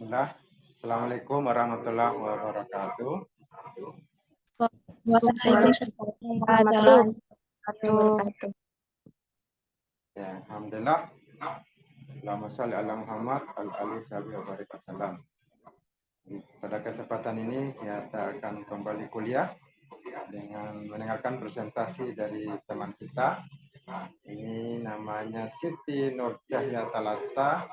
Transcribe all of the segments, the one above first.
Bismillah. Assalamualaikum warahmatullahi wabarakatuh. Waalaikumsalam warahmatullahi wabarakatuh. Ya, alhamdulillah. Allahumma shalli ala Muhammad al-ali sahbihi wa barik wasallam. Pada kesempatan ini kita akan kembali kuliah dengan mendengarkan presentasi dari teman kita. Ini namanya Siti Nur Cahya Talata,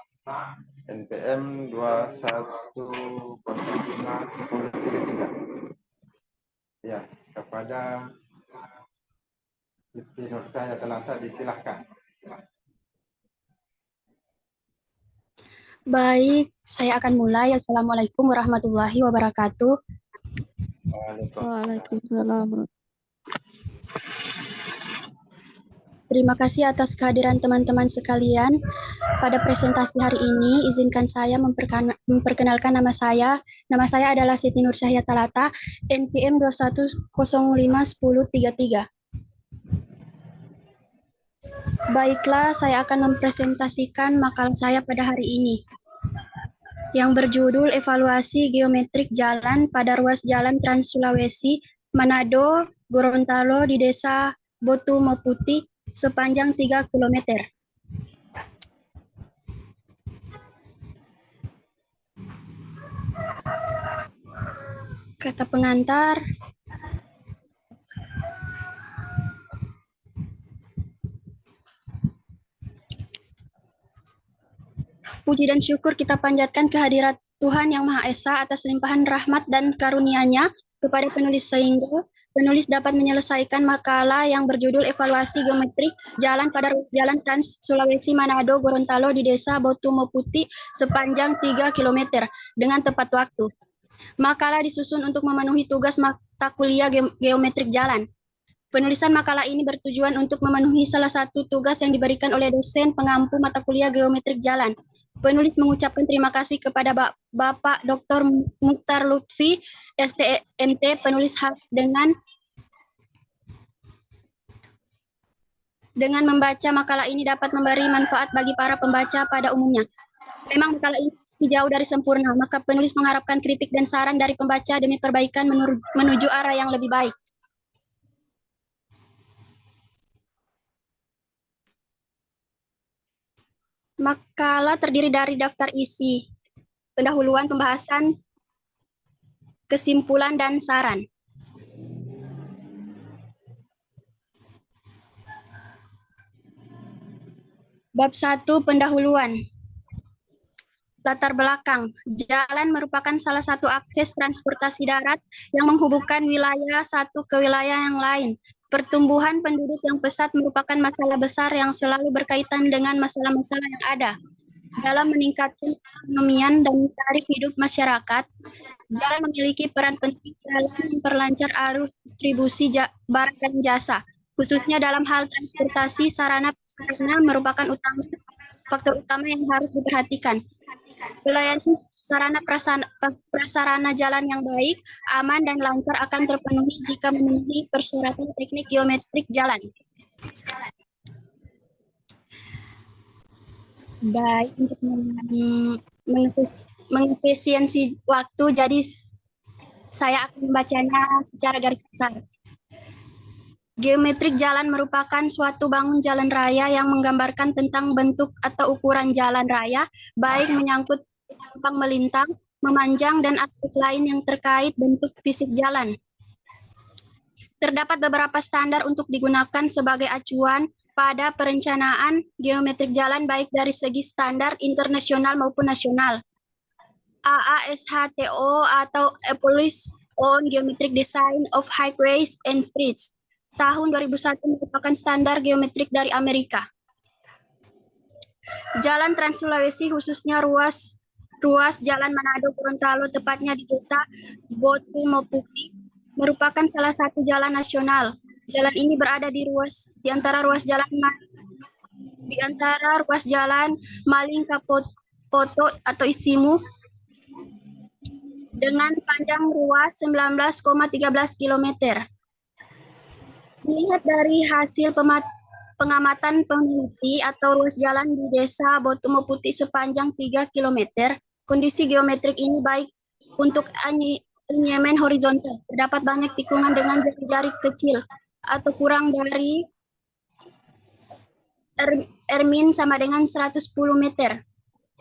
NPM 21051033. Ya, kepada Siti Nur Cahya Talata disilahkan. Baik, saya akan mulai. Assalamualaikum warahmatullahi wabarakatuh. Waalaikumsalam. Terima kasih atas kehadiran teman-teman sekalian. Pada presentasi hari ini, izinkan saya memperkenalkan nama saya. Nama saya adalah Siti Nur Cahya Talata, NPM 21051033. Baiklah, saya akan mempresentasikan makalah saya pada hari ini, yang berjudul Evaluasi Geometrik Jalan pada Ruas Jalan Trans Sulawesi, Manado, Gorontalo di Desa Botu Moputi sepanjang 3 km. Kata pengantar, puji dan syukur kita panjatkan kehadirat Tuhan Yang Maha Esa atas limpahan rahmat dan karunia-Nya kepada penulis sehingga penulis dapat menyelesaikan makalah yang berjudul Evaluasi Geometrik Jalan pada Ruas Jalan Trans Sulawesi Manado Gorontalo di Desa Botu Moputi sepanjang 3 km dengan tepat waktu. Makalah disusun untuk memenuhi tugas mata kuliah geometrik jalan. Penulisan makalah ini bertujuan untuk memenuhi salah satu tugas yang diberikan oleh dosen pengampu mata kuliah geometrik jalan. Penulis mengucapkan terima kasih kepada Bapak Dr. Mukhtar Lutfi, STMT, penulis hak dengan membaca makalah ini dapat memberi manfaat bagi para pembaca pada umumnya. Memang makalah ini masih jauh dari sempurna, maka penulis mengharapkan kritik dan saran dari pembaca demi perbaikan menuju arah yang lebih baik. Makalah terdiri dari daftar isi, pendahuluan, pembahasan, kesimpulan, dan saran. Bab 1, pendahuluan. Latar belakang. Jalan merupakan salah satu akses transportasi darat yang menghubungkan wilayah satu ke wilayah yang lain. Pertumbuhan penduduk yang pesat merupakan masalah besar yang selalu berkaitan dengan masalah-masalah yang ada. Dalam meningkatkan perekonomian dan taraf hidup masyarakat, jalan memiliki peran penting dalam memperlancar arus distribusi barang dan jasa, khususnya dalam hal transportasi. Sarana merupakan faktor utama yang harus diperhatikan. Pelayanan sarana prasarana jalan yang baik, aman, dan lancar akan terpenuhi jika memenuhi persyaratan teknik geometrik jalan. Baik, untuk mengefisiensi waktu, jadi saya akan membacanya secara garis besar. Geometrik jalan merupakan suatu bangun jalan raya yang menggambarkan tentang bentuk atau ukuran jalan raya, baik menyangkut gampang melintang, memanjang, dan aspek lain yang terkait bentuk fisik jalan. Terdapat beberapa standar untuk digunakan sebagai acuan pada perencanaan geometrik jalan baik dari segi standar internasional maupun nasional. AASHTO atau A Policy on Geometric Design of Highways and Streets tahun 2001 merupakan standar geometrik dari Amerika. Jalan Trans Sulawesi, khususnya ruas Jalan Manado Gorontalo, tepatnya di Desa Botu Moputi, merupakan salah satu jalan nasional. Jalan ini berada di antara ruas jalan Maling Kapoto atau Isimu dengan panjang ruas 19,13 km. Dilihat dari hasil pengamatan peneliti atau ruas jalan di Desa Botu Moputi sepanjang 3 km, Kondisi geometrik ini baik untuk alinyemen horizontal. Terdapat banyak tikungan dengan jari-jari kecil atau kurang dari R-min sama dengan 110 meter.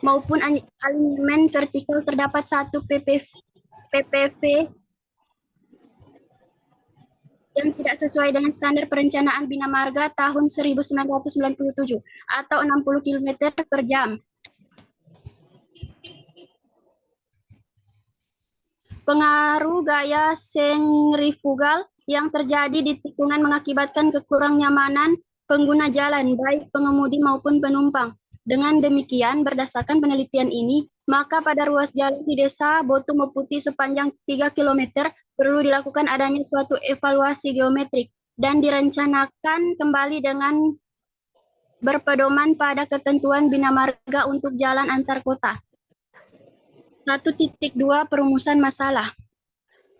Maupun alinyemen vertikal terdapat satu PPV yang tidak sesuai dengan standar perencanaan Bina Marga tahun 1997 atau 60 km per jam. Pengaruh gaya sentrifugal yang terjadi di tikungan mengakibatkan kekurang nyamanan pengguna jalan, baik pengemudi maupun penumpang. Dengan demikian, berdasarkan penelitian ini, maka pada ruas jalan di Desa Botu Meputi sepanjang 3 km perlu dilakukan adanya suatu evaluasi geometrik dan direncanakan kembali dengan berpedoman pada ketentuan Bina Marga untuk jalan antar kota. 1.2 Perumusan masalah.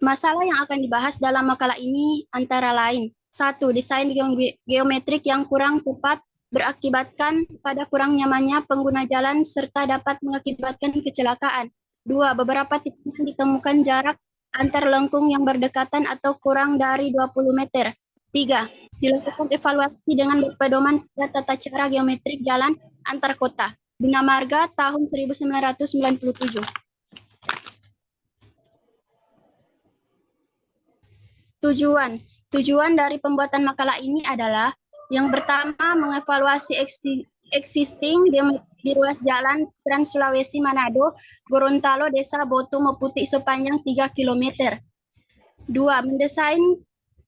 Masalah yang akan dibahas dalam makalah ini antara lain: 1. Desain geometrik yang kurang tepat berakibatkan pada kurang nyamannya pengguna jalan serta dapat mengakibatkan kecelakaan. 2. Beberapa tikungan ditemukan jarak antar lengkung yang berdekatan atau kurang dari 20 meter. 3. Dilakukan evaluasi dengan berpedoman pada tata cara geometrik jalan antar kota. Bina Marga tahun 1997. Tujuan dari pembuatan makalah ini adalah yang pertama, mengevaluasi existing di ruas jalan Trans Sulawesi Manado, Gorontalo, Desa Botu Meputi sepanjang 3 km. 2. Mendesain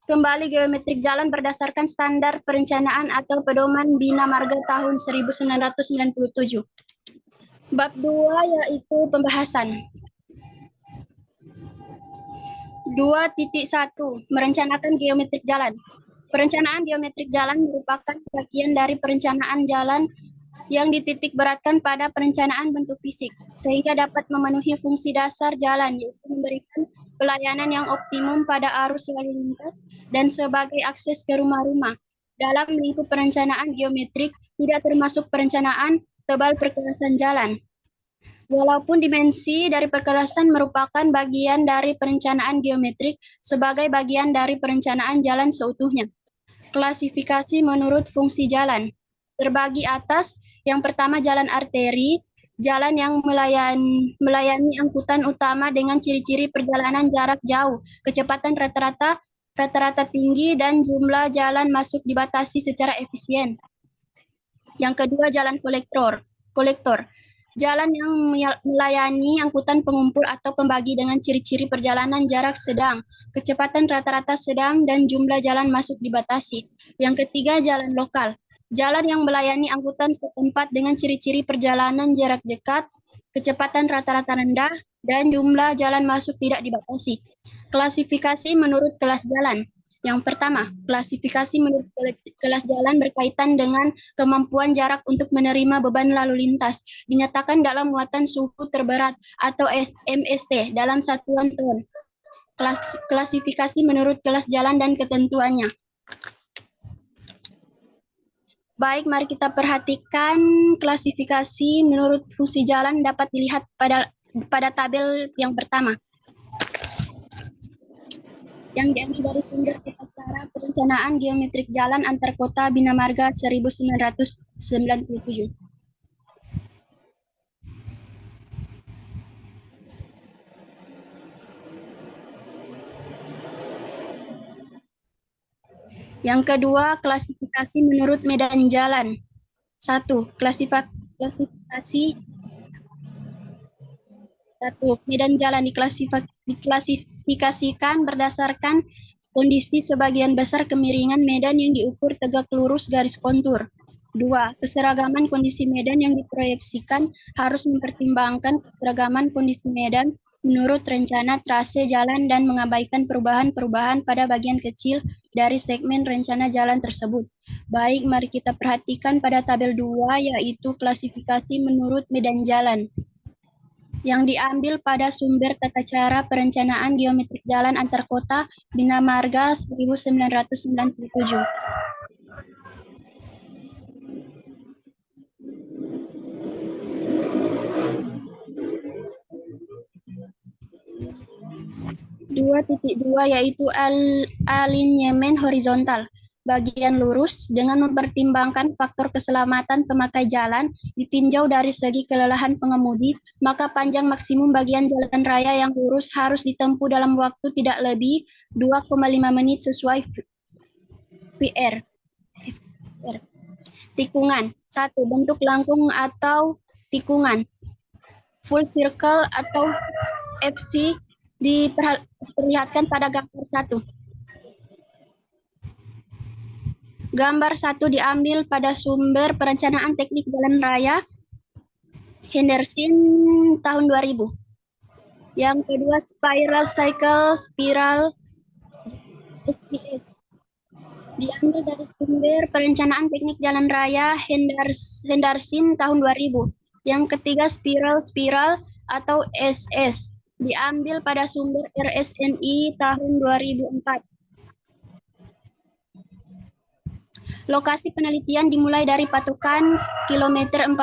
kembali geometrik jalan berdasarkan standar perencanaan atau pedoman Bina Marga tahun 1997. Bab 2 yaitu pembahasan. 2.1 Merencanakan geometrik jalan. Perencanaan geometrik jalan merupakan bagian dari perencanaan jalan yang dititik beratkan pada perencanaan bentuk fisik, sehingga dapat memenuhi fungsi dasar jalan, yaitu memberikan pelayanan yang optimum pada arus lalu lintas dan sebagai akses ke rumah-rumah. Dalam lingkup perencanaan geometrik, tidak termasuk perencanaan tebal perkerasan jalan. Walaupun dimensi dari perkerasan merupakan bagian dari perencanaan geometrik sebagai bagian dari perencanaan jalan seutuhnya. Klasifikasi menurut fungsi jalan. Terbagi atas, yang pertama jalan arteri, jalan yang melayani angkutan utama dengan ciri-ciri perjalanan jarak jauh, kecepatan rata-rata tinggi, dan jumlah jalan masuk dibatasi secara efisien. Yang kedua jalan kolektor. Jalan yang melayani angkutan pengumpul atau pembagi dengan ciri-ciri perjalanan jarak sedang, kecepatan rata-rata sedang, dan jumlah jalan masuk dibatasi. Yang ketiga, jalan lokal. Jalan yang melayani angkutan setempat dengan ciri-ciri perjalanan jarak dekat, kecepatan rata-rata rendah, dan jumlah jalan masuk tidak dibatasi. Klasifikasi menurut kelas jalan. Yang pertama, klasifikasi menurut kelas jalan berkaitan dengan kemampuan jarak untuk menerima beban lalu lintas, dinyatakan dalam muatan suhu terberat atau MST dalam satuan ton. Klasifikasi menurut kelas jalan dan ketentuannya. Baik, mari kita perhatikan klasifikasi menurut fungsi jalan dapat dilihat pada tabel yang pertama, yang diambil dari sumber tata cara perencanaan geometrik jalan antar kota Bina Marga 1997. Yang kedua, klasifikasi menurut medan jalan. 1. Klasifikasi 1. Medan jalan diklasifikasikan berdasarkan kondisi sebagian besar kemiringan medan yang diukur tegak lurus garis kontur. 2. Keseragaman kondisi medan yang diproyeksikan harus mempertimbangkan keseragaman kondisi medan menurut rencana trase jalan dan mengabaikan perubahan-perubahan pada bagian kecil dari segmen rencana jalan tersebut. Baik, mari kita perhatikan pada tabel 2 yaitu klasifikasi menurut medan jalan yang diambil pada sumber tata cara perencanaan geometrik jalan antar kota Bina Marga 1997. 2.2 yaitu alinyemen horizontal. Bagian lurus dengan mempertimbangkan faktor keselamatan pemakai jalan ditinjau dari segi kelelahan pengemudi, maka panjang maksimum bagian jalan raya yang lurus harus ditempuh dalam waktu tidak lebih 2,5 menit sesuai VR. Tikungan. 1. Bentuk lengkung atau tikungan. Full circle atau FC diperlihatkan pada gambar 1. Gambar 1 diambil pada sumber perencanaan teknik jalan raya Henderson tahun 2000. Yang kedua, spiral cycle spiral SCS. Diambil dari sumber perencanaan teknik jalan raya Henderson tahun 2000. Yang ketiga, spiral atau SS. Diambil pada sumber RSNI tahun 2004. Lokasi penelitian dimulai dari patokan kilometer 14.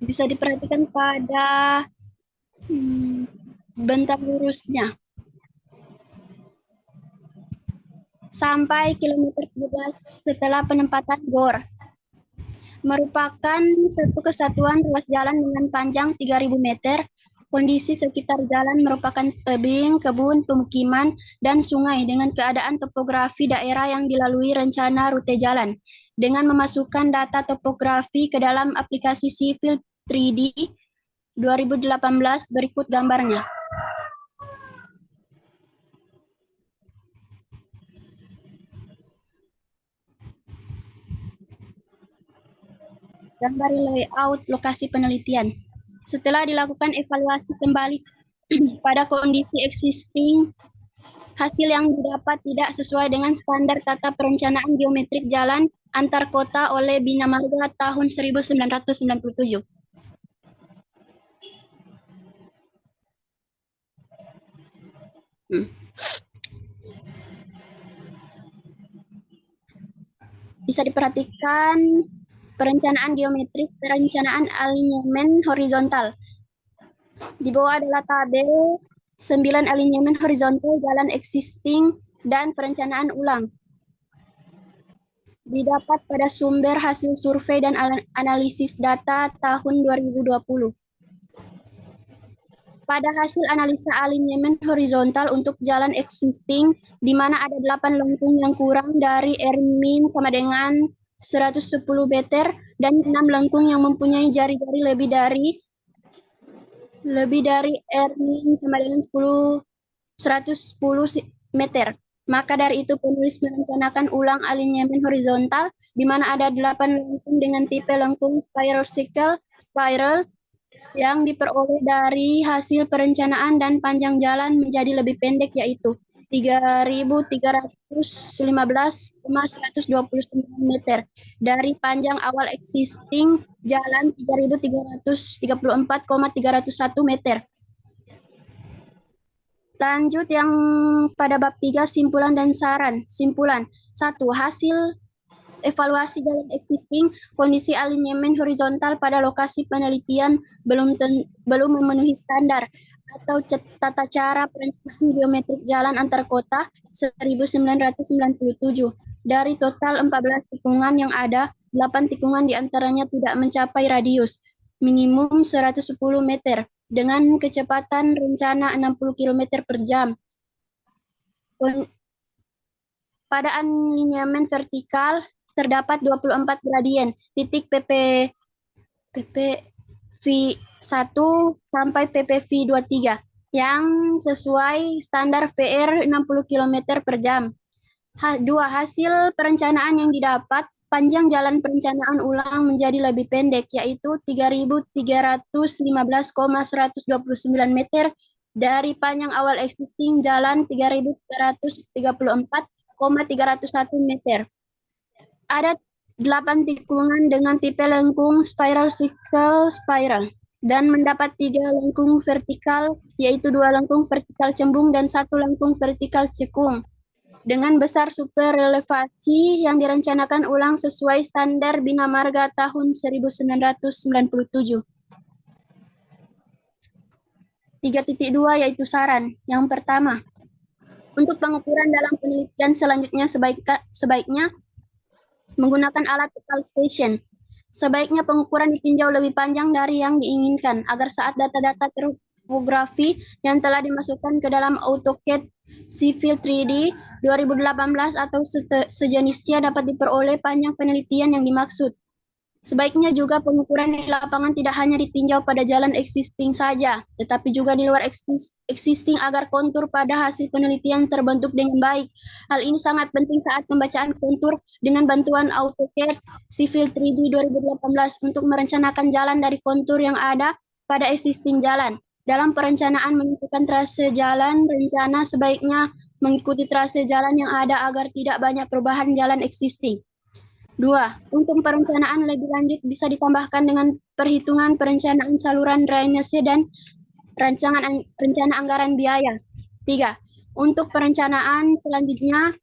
Bisa diperhatikan pada bentang lurusnya. Sampai kilometer 17 setelah penempatan GOR. Merupakan satu kesatuan ruas jalan dengan panjang 3.000 meter. Kondisi sekitar jalan merupakan tebing, kebun, pemukiman, dan sungai dengan keadaan topografi daerah yang dilalui rencana rute jalan. Dengan memasukkan data topografi ke dalam aplikasi Civil 3D 2018 berikut gambarnya. Gambar layout lokasi penelitian. Setelah dilakukan evaluasi kembali pada kondisi existing, hasil yang didapat tidak sesuai dengan standar tata perencanaan geometrik jalan antar kota oleh Bina Marga tahun 1997. Bisa diperhatikan perencanaan geometrik, perencanaan alinyemen horizontal. Di bawah adalah tabel 9 alinyemen horizontal jalan existing dan perencanaan ulang. Didapat pada sumber hasil survei dan analisis data tahun 2020. Pada hasil analisa alinyemen horizontal untuk jalan existing, di mana ada 8 lengkung yang kurang dari R-min sama dengan 110 meter dan 6 lengkung yang mempunyai jari-jari lebih dari R-min sama dengan 110 meter. Maka dari itu penulis merencanakan ulang alinyemen horizontal di mana ada 8 lengkung dengan tipe lengkung spiral yang diperoleh dari hasil perencanaan dan panjang jalan menjadi lebih pendek yaitu 3.315,129 meter dari panjang awal existing jalan 3.334,301 meter. Lanjut yang pada bab 3 simpulan dan saran. Simpulan 1. Hasil evaluasi jalan existing, kondisi alinyemen horizontal pada lokasi penelitian belum memenuhi standar atau tata cara perencanaan geometrik jalan antar kota 1997. Dari total 14 tikungan yang ada, 8 tikungan diantaranya tidak mencapai radius minimum 110 meter dengan kecepatan rencana 60 km per jam. Pada alinyemen vertikal terdapat 24 gradien, titik PPV1 sampai PPV23 yang sesuai standar VR 60 km per jam. 2. Hasil perencanaan yang didapat, panjang jalan perencanaan ulang menjadi lebih pendek, yaitu 3.315,129 meter dari panjang awal existing jalan 3.334,301 meter. Ada 8 tikungan dengan tipe lengkung spiral cycle spiral dan mendapat 3 lengkung vertikal, yaitu 2 lengkung vertikal cembung dan 1 lengkung vertikal cekung dengan besar super relevasi yang direncanakan ulang sesuai standar Bina Marga tahun 1997. 3.2 yaitu saran. Yang pertama, untuk pengukuran dalam penelitian selanjutnya sebaiknya menggunakan alat total station. Sebaiknya pengukuran ditinjau lebih panjang dari yang diinginkan agar saat data-data topografi yang telah dimasukkan ke dalam AutoCAD Civil 3D 2018 atau sejenisnya dapat diperoleh panjang penelitian yang dimaksud. Sebaiknya juga pengukuran di lapangan tidak hanya ditinjau pada jalan existing saja, tetapi juga di luar existing agar kontur pada hasil penelitian terbentuk dengan baik. Hal ini sangat penting saat pembacaan kontur dengan bantuan AutoCAD Civil 3D 2018 untuk merencanakan jalan dari kontur yang ada pada existing jalan. Dalam perencanaan menentukan trase jalan, rencana sebaiknya mengikuti trase jalan yang ada agar tidak banyak perubahan jalan existing. 2. Untuk perencanaan lebih lanjut bisa ditambahkan dengan perhitungan perencanaan saluran drainase dan rencana anggaran biaya. 3. Untuk perencanaan selanjutnya,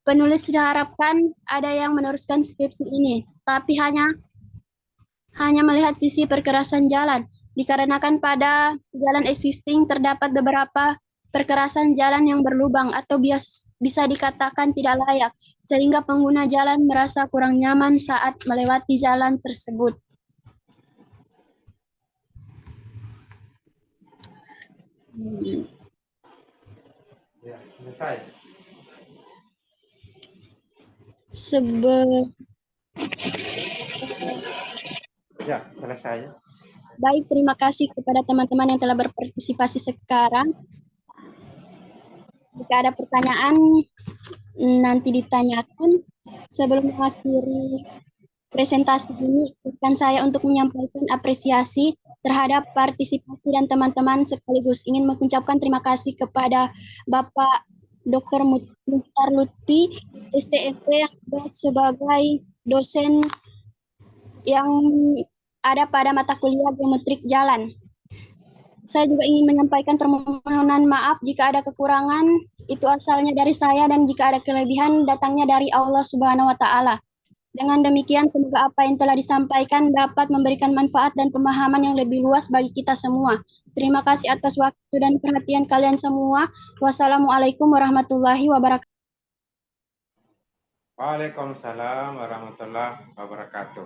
penulis diharapkan ada yang meneruskan skripsi ini, tapi hanya melihat sisi perkerasan jalan, dikarenakan pada jalan existing terdapat beberapa perkerasan jalan yang berlubang atau bisa dikatakan tidak layak, sehingga pengguna jalan merasa kurang nyaman saat melewati jalan tersebut. Ya, selesai. Ya, selesai. Baik, terima kasih kepada teman-teman yang telah berpartisipasi sekarang. Jika ada pertanyaan, nanti ditanyakan. Sebelum mengakhiri presentasi ini, izinkan saya untuk menyampaikan apresiasi terhadap partisipasi dan teman-teman sekaligus ingin mengucapkan terima kasih kepada Bapak Dr. Muhtar Lutfi, STMP yang juga sebagai dosen yang ada pada mata kuliah geometrik jalan. Saya juga ingin menyampaikan permohonan maaf jika ada kekurangan, itu asalnya dari saya, dan jika ada kelebihan datangnya dari Allah Subhanahu wa Ta'ala. Dengan demikian, semoga apa yang telah disampaikan dapat memberikan manfaat dan pemahaman yang lebih luas bagi kita semua. Terima kasih atas waktu dan perhatian kalian semua. Wassalamualaikum warahmatullahi wabarakatuh. Waalaikumsalam warahmatullahi wabarakatuh.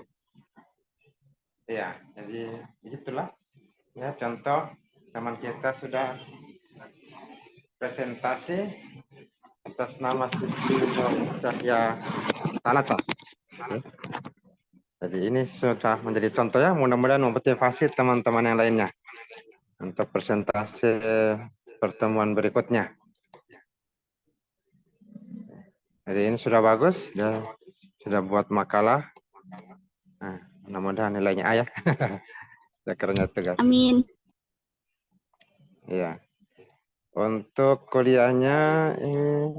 Ya, jadi begitulah. Ya, contoh teman kita sudah presentasi atas nama Siti Nurhayati Talata. Jadi ini sudah menjadi contoh ya, mudah-mudahan memotivasi teman-teman yang lainnya untuk presentasi pertemuan berikutnya. Jadi ini sudah bagus, sudah buat makalah. Nah, mudah-mudahan nilainya A ya. Zakarnya tugas. Amin. Iya. Untuk kuliahnya ini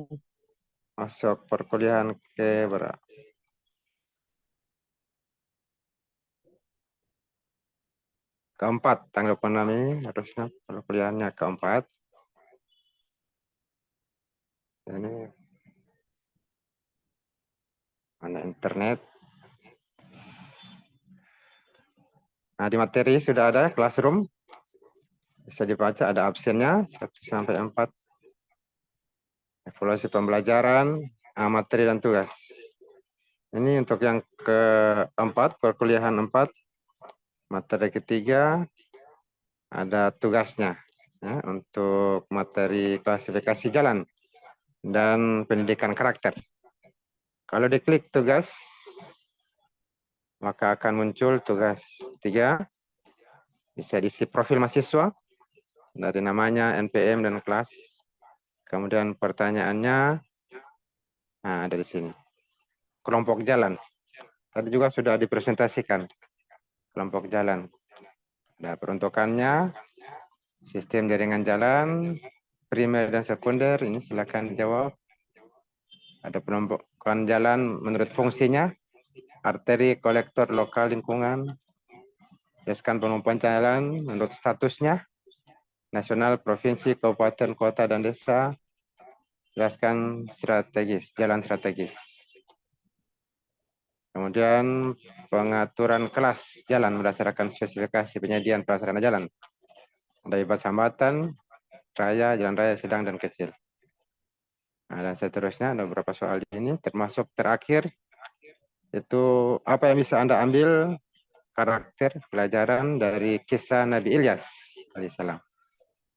masuk perkuliahan ke berapa? Keempat, tanggal 6 ini harusnya perkuliahannya keempat. Ini mana internet. Nah, di materi sudah ada classroom. Bisa dibaca, ada absennya 1 sampai 4. Evaluasi pembelajaran, materi dan tugas. Ini untuk yang keempat, perkuliahan 4. Materi ketiga ada tugasnya ya, untuk materi klasifikasi jalan dan pendidikan karakter. Kalau diklik tugas, maka akan muncul tugas 3. Bisa diisi profil mahasiswa dari namanya, NPM dan kelas. Kemudian pertanyaannya ada di sini. Kelompok jalan. Tadi juga sudah dipresentasikan kelompok jalan. Nah, peruntukannya sistem jaringan jalan primer dan sekunder, ini silakan dijawab. Ada penumpukan jalan menurut fungsinya, arteri, kolektor, lokal, lingkungan. Jelaskan penumpukan jalan menurut statusnya, nasional, provinsi, kabupaten, kota, dan desa. Jelaskan strategis, jalan strategis. Kemudian pengaturan kelas jalan berdasarkan spesifikasi penyediaan prasarana jalan. Ada bebas hambatan, raya, jalan raya sedang dan kecil. Nah, dan seterusnya ada beberapa soal ini, termasuk terakhir itu apa yang bisa Anda ambil karakter pelajaran dari kisah Nabi Ilyas alaihissalam.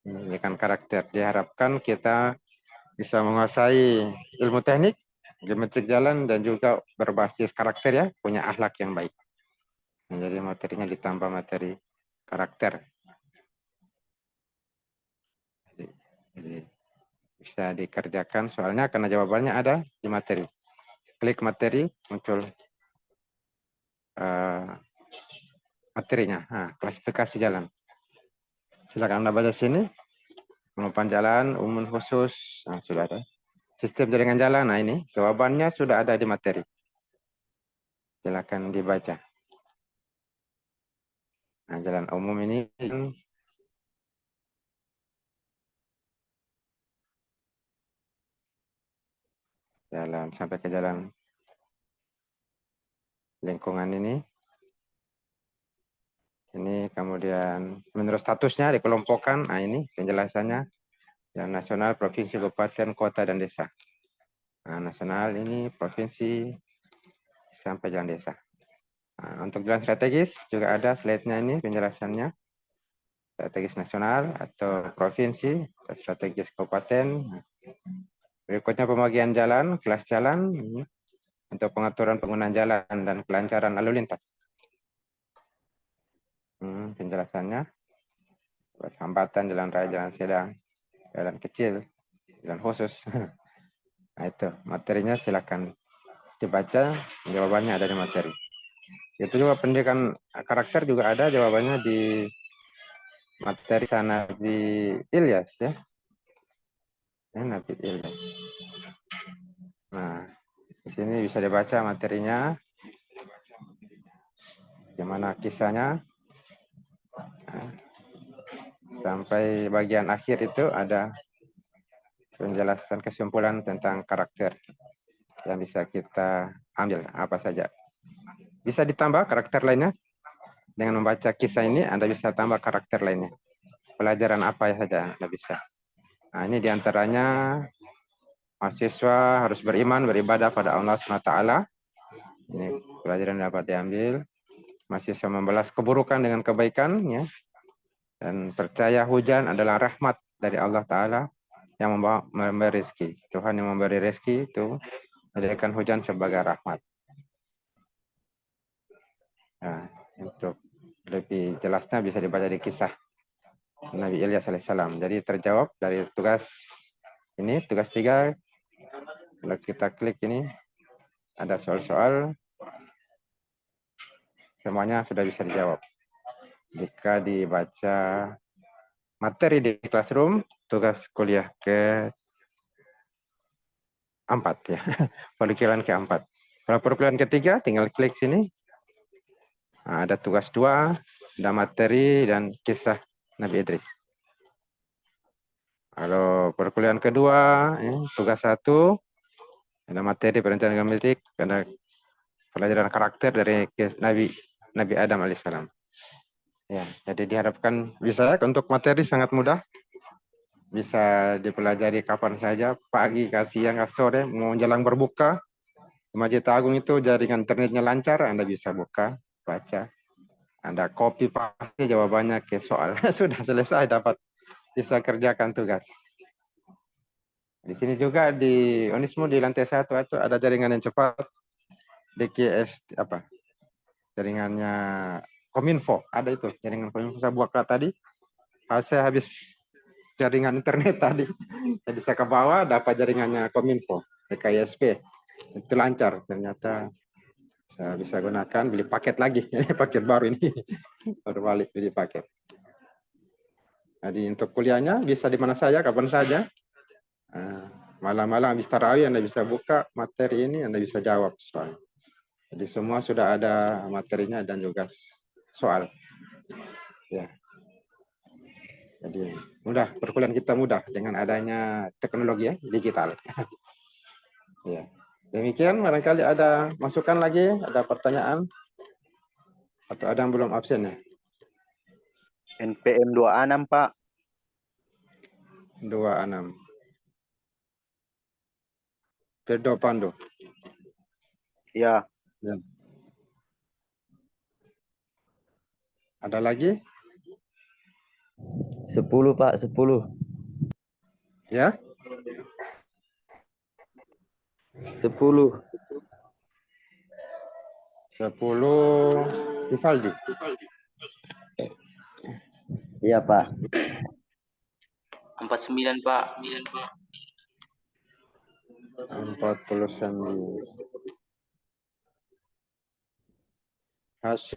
Ini kan karakter. Diharapkan kita bisa menguasai ilmu teknik, geometrik jalan, dan juga berbasis karakter ya, punya akhlak yang baik. Nah, jadi materinya ditambah materi karakter. Jadi bisa dikerjakan soalnya karena jawabannya ada di materi. Klik materi, muncul materinya. Nah, klasifikasi jalan. Silakan Anda baca sini. Penumpang jalan, umum khusus, nah, sudah ada. Sistem jaringan jalan, nah ini jawabannya sudah ada di materi. Silakan dibaca. Nah, jalan umum ini jalan sampai ke jalan lingkungan ini. Ini kemudian menurut statusnya dikelompokkan. Nah, ini penjelasannya. Jalan nasional, provinsi, kabupaten, kota, dan desa. Nah, nasional ini provinsi sampai jalan desa. Nah, untuk jalan strategis juga ada slide-nya ini penjelasannya. Strategis nasional atau provinsi, atau strategis kabupaten. Berikutnya pembagian jalan, kelas jalan untuk pengaturan penggunaan jalan dan kelancaran lalu lintas. Penjelasannya, hambatan, jalan raya, jalan sedang, jalan kecil, jalan khusus. Nah itu materinya silakan dibaca, jawabannya ada di materi. Itu juga pendidikan karakter juga ada jawabannya di materi sana di Ilyas ya. Nabi Ilyas. Nah, di sini bisa dibaca materinya. Gimana kisahnya. Nah, sampai bagian akhir itu ada penjelasan kesimpulan tentang karakter yang bisa kita ambil apa saja. Bisa ditambah karakter lainnya. Dengan membaca kisah ini, Anda bisa tambah karakter lainnya. Pelajaran apa saja Anda bisa. Nah, ini diantaranya mahasiswa harus beriman, beribadah pada Allah SWT. Ini pelajaran dapat diambil. Mahasiswa membalas keburukan dengan kebaikan, ya. Dan percaya hujan adalah rahmat dari Allah Ta'ala yang memberi rezeki. Tuhan yang memberi rezeki itu menjadikan hujan sebagai rahmat. Nah, untuk lebih jelasnya bisa dibaca di kisah Nabi Ilyas alaihissalam. Jadi terjawab dari tugas ini, tugas 3. Kalau kita klik ini, ada soal-soal. Semuanya sudah bisa dijawab. Jika dibaca materi di Classroom, tugas kuliah ke-4 ya. Perkuliahan ke-4. Kalau perkuliahan ke-3, tinggal klik sini. Nah, ada tugas 2, ada materi dan kisah Nabi Idris. Kalau perkuliahan kedua, tugas 1, ada materi perencanaan geometrik, ada pelajaran karakter dari Nabi Adam alaihissalam. Ya, jadi diharapkan bisa untuk materi sangat mudah, bisa dipelajari kapan saja, pagi, siang, sore, mau menjelang berbuka. Di Masjid Agung itu jaringan internetnya lancar, Anda bisa buka, baca. Anda copy paste jawabannya ke soal. Sudah selesai, dapat bisa kerjakan tugas. Di sini juga di Unismu di lantai 1 itu ada jaringan yang cepat. DKS apa? Jaringannya Kominfo, ada itu jaringan Kominfo saya buka tadi. Saya habis jaringan internet tadi. Jadi saya ke bawah dapat jaringannya Kominfo, DKISP. Itu lancar ternyata. Saya bisa gunakan, beli paket lagi. Ini paket baru ini. Baru balik beli paket. Jadi untuk kuliahnya bisa di mana saja, kapan saja. Malam-malam habis tarawih Anda bisa buka materi ini, Anda bisa jawab soal. Jadi semua sudah ada materinya dan juga soal. Ya. Jadi mudah, perkuliahan kita mudah dengan adanya teknologi ya, digital. Ya. Demikian, barangkali ada masukan lagi, ada pertanyaan atau ada yang belum absen ya? NPM 26, Pak. 26. Firdo Pandu. Ya. Ya. Ada lagi? 10, Pak, 10. Ya? 10. 10 Rivaldi. Iya, Pak. 49, Pak. 49. Hasil